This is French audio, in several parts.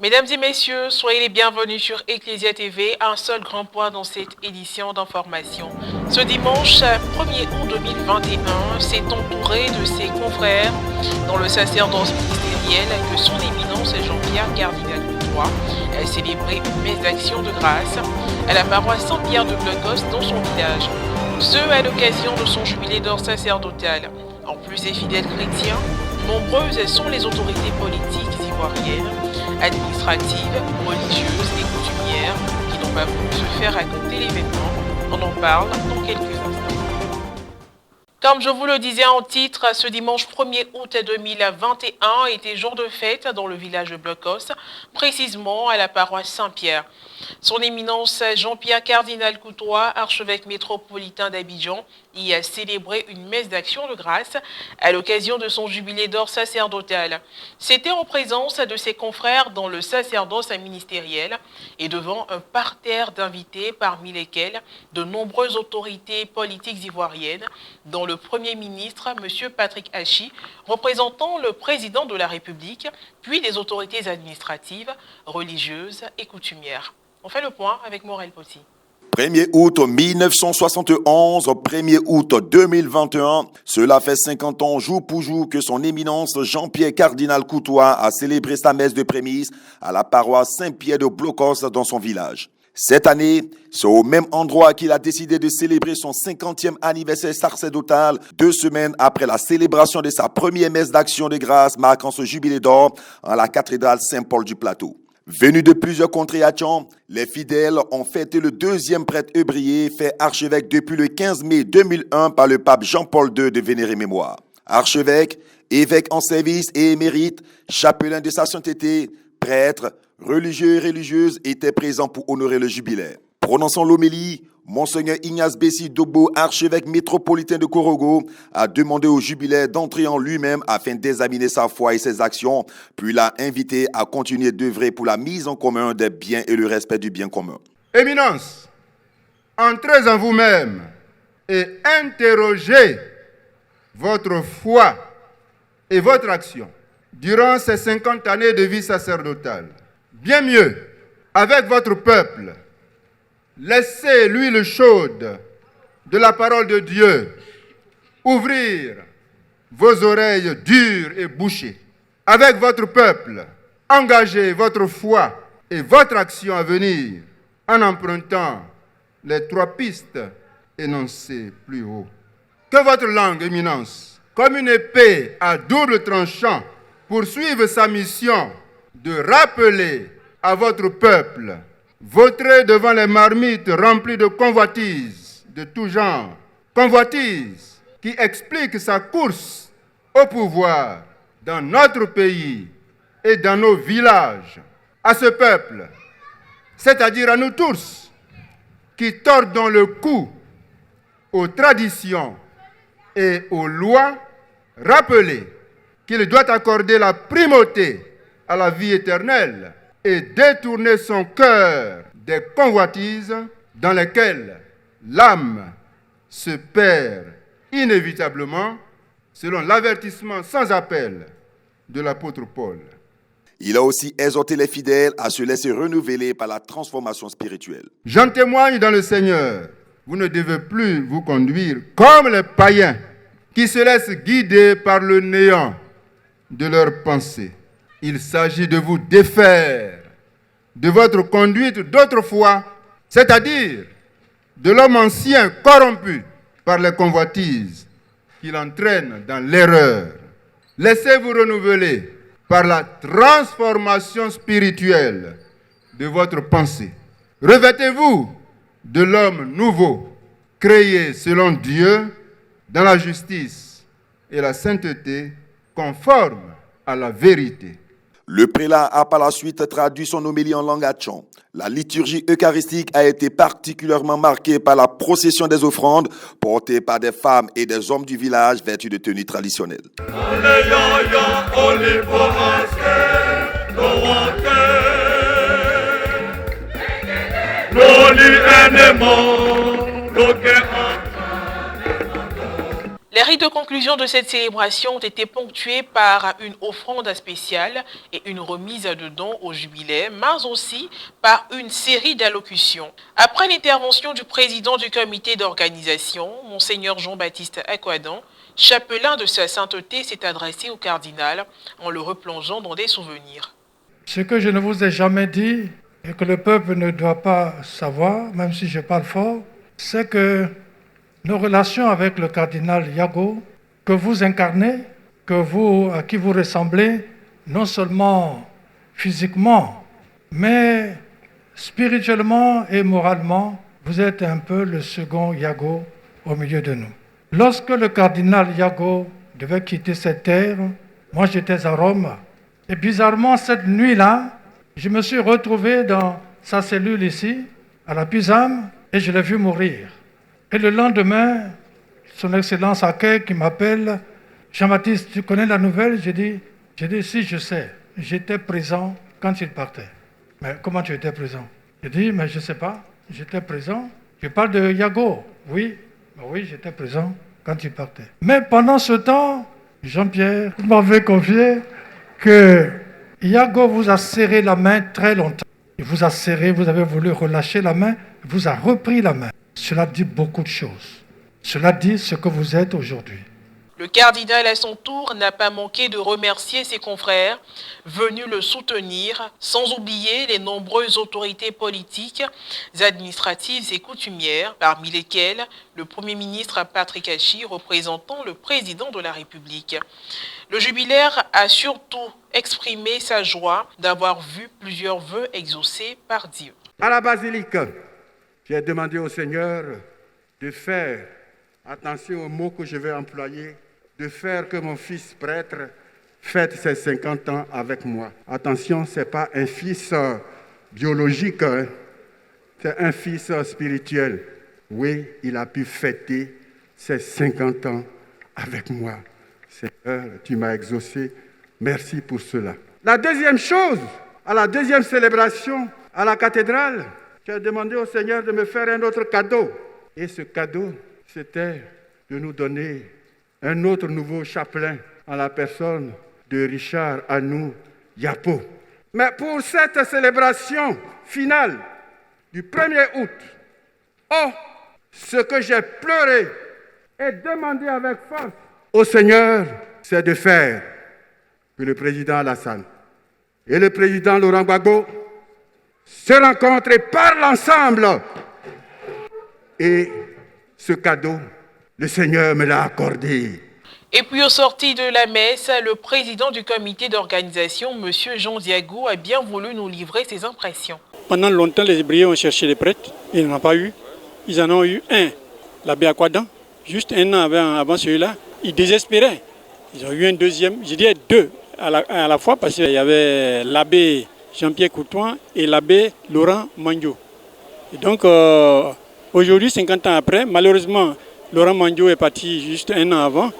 Mesdames et messieurs, soyez les bienvenus sur Ecclesia TV. Un seul grand point dans cette édition d'information. Ce dimanche 1er août 2021, s'est entouré de ses confrères dans le sacerdoce ministériel que son éminence Jean-Pierre Cardinal Coutois a célébré une messe d'action de grâce à la paroisse Saint-Pierre de Blocos dans son village. Ce à l'occasion de son jubilé d'or sacerdotal. En plus des fidèles chrétiens, nombreuses sont les autorités politiques ivoiriennes, administratives, religieuses et coutumières qui n'ont pas voulu se faire raconter l'événement. On en parle dans quelques instants. Comme je vous le disais en titre, ce dimanche 1er août 2021 était jour de fête dans le village de Blocos, précisément à la paroisse Saint-Pierre. Son éminence Jean-Pierre Cardinal Coutois, archevêque métropolitain d'Abidjan, y a célébré une messe d'action de grâce à l'occasion de son jubilé d'or sacerdotal. C'était en présence de ses confrères dans le sacerdoce ministériel et devant un parterre d'invités parmi lesquels de nombreuses autorités politiques ivoiriennes, dont le Premier ministre, M. Patrick Hachi, représentant le président de la République, puis des autorités administratives, religieuses et coutumières. On fait le point avec Morel Poty. 1er août 1971, 1er août 2021, cela fait 50 ans jour pour jour que son éminence Jean-Pierre Cardinal Coutois a célébré sa messe de prémisse à la paroisse Saint-Pierre de Blocos dans son village. Cette année, c'est au même endroit qu'il a décidé de célébrer son 50e anniversaire sacerdotal, 2 semaines après la célébration de sa première messe d'action de grâce marquant ce jubilé d'or en la cathédrale Saint-Paul du Plateau. Venus de plusieurs contrées à Tchon, les fidèles ont fêté le deuxième prêtre Eubrier, fait archevêque depuis le 15 mai 2001 par le pape Jean-Paul II de vénérée mémoire. Archevêque, évêque en service et émérite, chapelain de sa sainteté, prêtre, religieux et religieuses étaient présents pour honorer le jubilaire. Prononçant l'homélie, Monseigneur Ignace Bessi Dogbo, archevêque métropolitain de Korogo, a demandé au jubilaire d'entrer en lui-même afin d'examiner sa foi et ses actions, puis l'a invité à continuer d'œuvrer pour la mise en commun des biens et le respect du bien commun. Éminence, entrez en vous-même et interrogez votre foi et votre action durant ces 50 années de vie sacerdotale. Bien mieux, avec votre peuple, laissez l'huile chaude de la parole de Dieu ouvrir vos oreilles dures et bouchées. Avec votre peuple, engagez votre foi et votre action à venir en empruntant les 3 pistes énoncées plus haut. Que votre langue, éminence, comme une épée à double tranchant, poursuive sa mission de rappeler à votre peuple vautré devant les marmites remplies de convoitises de tout genre, convoitises qui expliquent sa course au pouvoir dans notre pays et dans nos villages. À ce peuple, c'est-à-dire à nous tous, qui tordons le cou aux traditions et aux lois, rappelez qu'il doit accorder la primauté à la vie éternelle et détourner son cœur des convoitises dans lesquelles l'âme se perd inévitablement, selon l'avertissement sans appel de l'apôtre Paul. Il a aussi exhorté les fidèles à se laisser renouveler par la transformation spirituelle. J'en témoigne dans le Seigneur, vous ne devez plus vous conduire comme les païens qui se laissent guider par le néant de leurs pensées. Il s'agit de vous défaire de votre conduite d'autrefois, c'est-à-dire de l'homme ancien corrompu par les convoitises qui l'entraînent dans l'erreur. Laissez-vous renouveler par la transformation spirituelle de votre pensée. Revêtez-vous de l'homme nouveau, créé selon Dieu dans la justice et la sainteté, conforme à la vérité. Le prélat a par la suite traduit son homélie en langue Atchon. La liturgie eucharistique a été particulièrement marquée par la procession des offrandes portée par des femmes et des hommes du village vêtus de tenues traditionnelles. Les rites conclusions de cette célébration ont été ponctuées par une offrande spéciale et une remise de dons au jubilé, mais aussi par une série d'allocutions. Après l'intervention du président du comité d'organisation, Monseigneur Jean-Baptiste Aquadan, chapelain de sa sainteté, s'est adressé au cardinal en le replongeant dans des souvenirs. Ce que je ne vous ai jamais dit et que le peuple ne doit pas savoir, même si je parle fort, c'est que nos relations avec le cardinal Yago, que vous incarnez, à qui vous ressemblez, non seulement physiquement, mais spirituellement et moralement, vous êtes un peu le second Yago au milieu de nous. Lorsque le cardinal Yago devait quitter cette terre, moi j'étais à Rome, et bizarrement cette nuit-là, je me suis retrouvé dans sa cellule ici, à la Pisame, et je l'ai vu mourir. Et le lendemain, son Excellence accueille qui m'appelle, Jean-Baptiste, tu connais la nouvelle? J'ai dit, si, je sais. J'étais présent quand il partait. Mais comment tu étais présent? J'ai dit, mais je ne sais pas, j'étais présent. Je parle de Yago. Oui, j'étais présent quand il partait. Mais pendant ce temps, Jean-Pierre m'avait confié que Yago vous a serré la main très longtemps. Il vous a serré, vous avez voulu relâcher la main, il vous a repris la main. Cela dit beaucoup de choses. Cela dit ce que vous êtes aujourd'hui. Le cardinal, à son tour, n'a pas manqué de remercier ses confrères venus le soutenir, sans oublier les nombreuses autorités politiques, administratives et coutumières, parmi lesquelles le Premier ministre Patrick Achi, représentant le président de la République. Le jubilaire a surtout exprimé sa joie d'avoir vu plusieurs vœux exaucés par Dieu. À la basilique, j'ai demandé au Seigneur de faire, attention aux mots que je vais employer, de faire que mon fils prêtre fête ses 50 ans avec moi. Attention, ce n'est pas un fils biologique, hein. C'est un fils spirituel. Oui, il a pu fêter ses 50 ans avec moi. Seigneur, tu m'as exaucé. Merci pour cela. La deuxième chose, à la deuxième célébration à la cathédrale, j'ai demandé au Seigneur de me faire un autre cadeau. Et ce cadeau, c'était de nous donner un autre nouveau chapelain en la personne de Richard Anou Yapo. Mais pour cette célébration finale du 1er août, oh, ce que j'ai pleuré et demandé avec force au Seigneur, c'est de faire que le président Alassane et le président Laurent Gbagbo se rencontrent et parlent ensemble. Et ce cadeau, le Seigneur me l'a accordé. Et puis au sorti de la messe, le président du comité d'organisation, M. Jean Diago, a bien voulu nous livrer ses impressions. Pendant longtemps, les Hébreux ont cherché les prêtres. Ils n'en ont pas eu. Ils en ont eu un, l'abbé Aquadan, juste un an avant celui-là. Ils désespéraient. Ils ont eu un deuxième, je dirais deux à la fois, parce qu'il y avait l'abbé Jean-Pierre Courtois et l'abbé Laurent Mandio. Et donc, aujourd'hui, 50 ans après, malheureusement, Laurent Mandio est parti juste un an avant,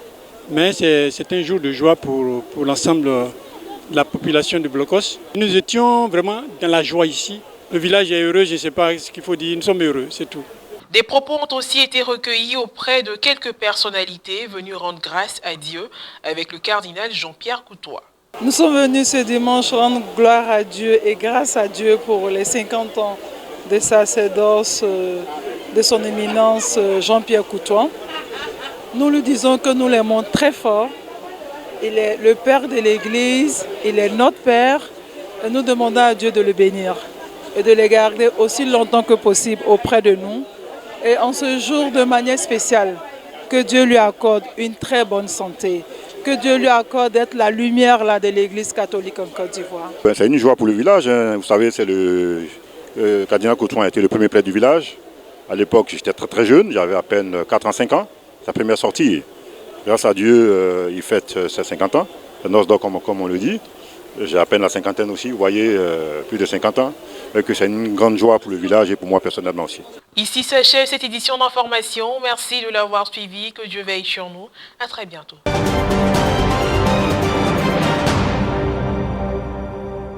mais c'est un jour de joie pour l'ensemble de la population de Blocos. Nous étions vraiment dans la joie ici. Le village est heureux, je ne sais pas ce qu'il faut dire, nous sommes heureux, c'est tout. Des propos ont aussi été recueillis auprès de quelques personnalités venues rendre grâce à Dieu avec le cardinal Jean-Pierre Courtois. Nous sommes venus ce dimanche rendre gloire à Dieu et grâce à Dieu pour les 50 ans de sacerdoce de son éminence Jean-Pierre Courtois. Nous lui disons que nous l'aimons très fort. Il est le Père de l'Église, il est notre Père et nous demandons à Dieu de le bénir et de le garder aussi longtemps que possible auprès de nous. Et en ce jour de manière spéciale, que Dieu lui accorde une très bonne santé, que Dieu lui accorde d'être la lumière là, de l'Église catholique en Côte d'Ivoire. C'est une joie pour le village, hein. Vous savez, c'est le cardinal Courtois a été le premier prêtre du village. À l'époque, j'étais très très jeune, j'avais à peine 4 ans, 5 ans. Sa première sortie, grâce à Dieu, il fête ses 50 ans, le noces d'or comme on le dit. J'ai à peine la cinquantaine aussi, vous voyez, plus de 50 ans. Et que c'est une grande joie pour le village et pour moi personnellement aussi. Ici s'achève cette édition d'information. Merci de l'avoir suivi. Que Dieu veille sur nous. À très bientôt.